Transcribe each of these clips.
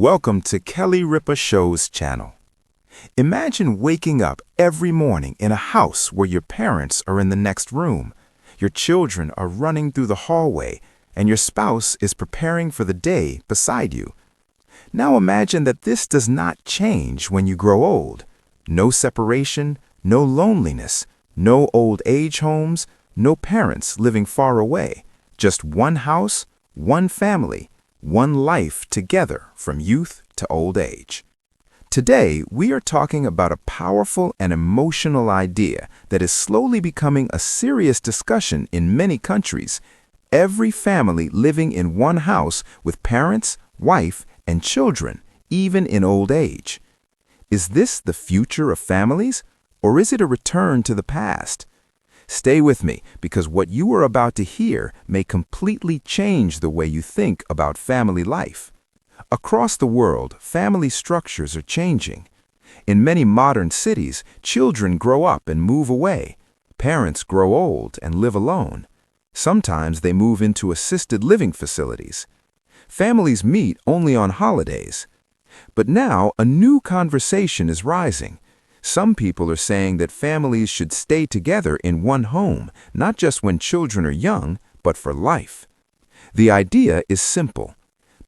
Welcome to Kelly Ripa Show's channel. Imagine waking up every morning in a house where your parents are in the next room, your children are running through the hallway, and your spouse is preparing for the day beside you. Now imagine that this does not change when you grow old. No separation, no loneliness, no old age homes, no parents living far away. Just one house, one family, one life together from youth to old age. Today, we are talking about a powerful and emotional idea that is slowly becoming a serious discussion in many countries. Every family living in one house with parents, wife, and children, even in old age. Is this the future of families, or is it a return to the past? Stay with me, because what you are about to hear may completely change the way you think about family life. Across the world, family structures are changing. In many modern cities, children grow up and move away. Parents grow old and live alone. Sometimes they move into assisted living facilities. Families meet only on holidays. But now a new conversation is rising. Some people are saying that families should stay together in one home, not just when children are young, but for life. The idea is simple.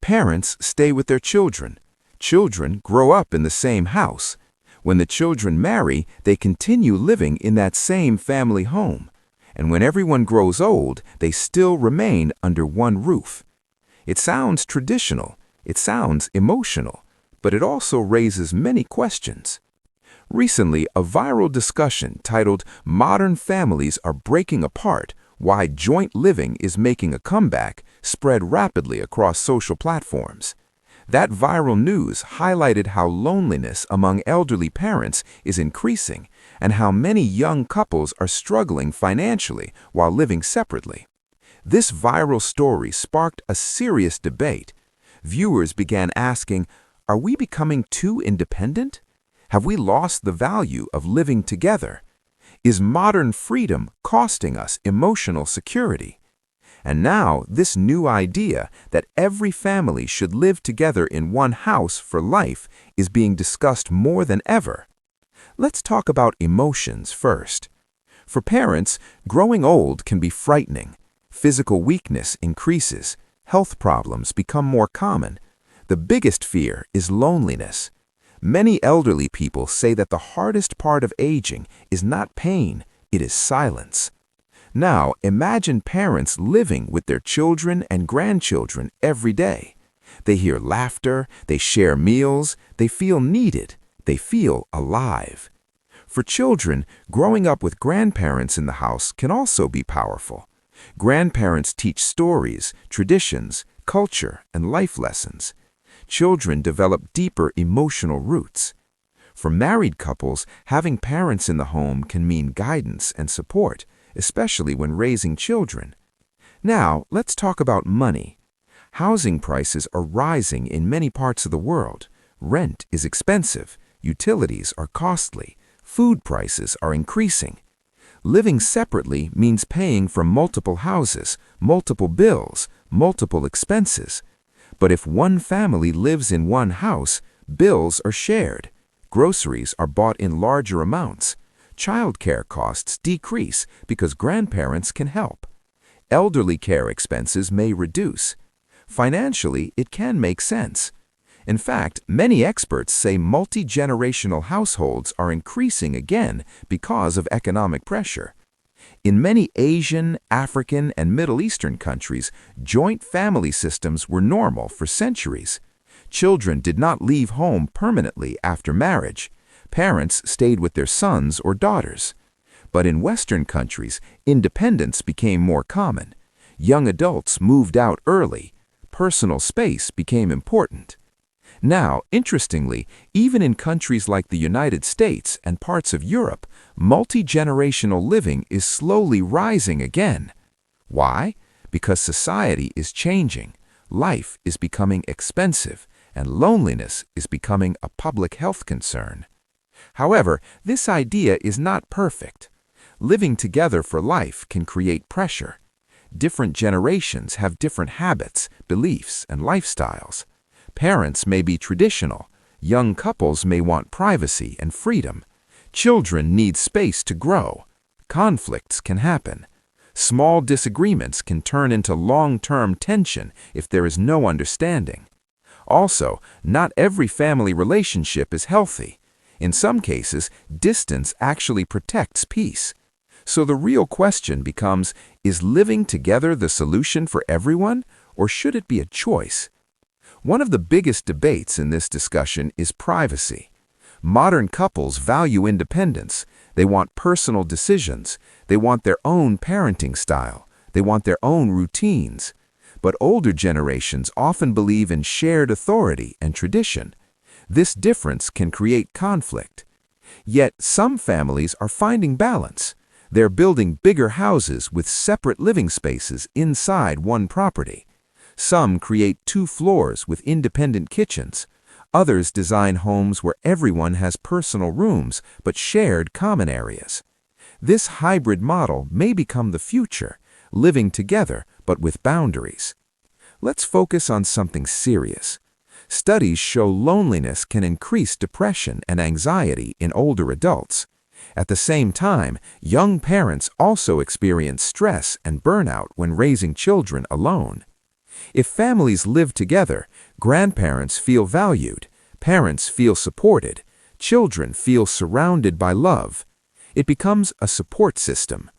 Parents stay with their children. Children grow up in the same house. When the children marry, they continue living in that same family home. And when everyone grows old, they still remain under one roof. It sounds traditional, it sounds emotional, but it also raises many questions. Recently, a viral discussion titled "Modern Families Are Breaking Apart: Why Joint Living is Making a Comeback" spread rapidly across social platforms. That viral news highlighted how loneliness among elderly parents is increasing and how many young couples are struggling financially while living separately. This viral story sparked a serious debate. Viewers began asking, are we becoming too independent? Have we lost the value of living together? Is modern freedom costing us emotional security? And now, this new idea that every family should live together in one house for life is being discussed more than ever. Let's talk about emotions first. For parents, growing old can be frightening. Physical weakness increases. Health problems become more common. The biggest fear is loneliness. Many elderly people say that the hardest part of aging is not pain, it is silence. Now, imagine parents living with their children and grandchildren every day. They hear laughter, they share meals, they feel needed, they feel alive. For children, growing up with grandparents in the house can also be powerful. Grandparents teach stories, traditions, culture, and life lessons. Children develop deeper emotional roots. For married couples, having parents in the home can mean guidance and support, especially when raising children. Now, let's talk about money. Housing prices are rising in many parts of the world. Rent is expensive, utilities are costly, food prices are increasing. Living separately means paying for multiple houses, multiple bills, multiple expenses. But if one family lives in one house, bills are shared. Groceries are bought in larger amounts. Childcare costs decrease because grandparents can help. Elderly care expenses may reduce. Financially, it can make sense. In fact, many experts say multi-generational households are increasing again because of economic pressure. In many Asian, African, and Middle Eastern countries, joint family systems were normal for centuries. Children did not leave home permanently after marriage. Parents stayed with their sons or daughters. But in Western countries, independence became more common. Young adults moved out early. Personal space became important. Now, interestingly, even in countries like the United States and parts of Europe, multi-generational living is slowly rising again. Why? Because society is changing, life is becoming expensive, and loneliness is becoming a public health concern. However, this idea is not perfect. Living together for life can create pressure. Different generations have different habits, beliefs, and lifestyles. Parents may be traditional. Young couples may want privacy and freedom. Children need space to grow. Conflicts can happen. Small disagreements can turn into long-term tension if there is no understanding. Also, not every family relationship is healthy. In some cases, distance actually protects peace. So the real question becomes, is living together the solution for everyone, or should it be a choice? One of the biggest debates in this discussion is privacy. Modern couples value independence. They want personal decisions. They want their own parenting style. They want their own routines. But older generations often believe in shared authority and tradition. This difference can create conflict. Yet some families are finding balance. They're building bigger houses with separate living spaces inside one property. Some create 2 floors with independent kitchens. Others design homes where everyone has personal rooms but shared common areas. This hybrid model may become the future, living together but with boundaries. Let's focus on something serious. Studies show loneliness can increase depression and anxiety in older adults. At the same time, young parents also experience stress and burnout when raising children alone. If families live together, grandparents feel valued, parents feel supported, children feel surrounded by love. It becomes a support system.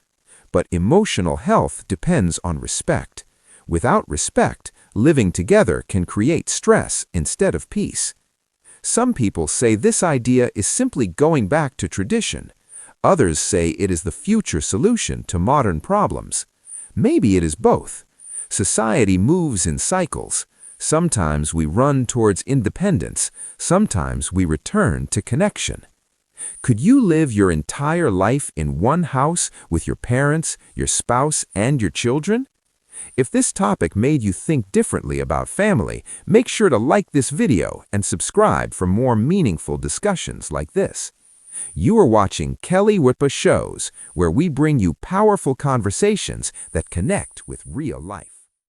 But emotional health depends on respect. Without respect, living together can create stress instead of peace. Some people say this idea is simply going back to tradition. Others say it is the future solution to modern problems. Maybe it is both. Society moves in cycles. Sometimes we run towards independence. Sometimes we return to connection. Could you live your entire life in one house with your parents, your spouse, and your children? If this topic made you think differently about family, make sure to like this video and subscribe for more meaningful discussions like this. You are watching Kelly Ripa Shows, where we bring you powerful conversations that connect with real life.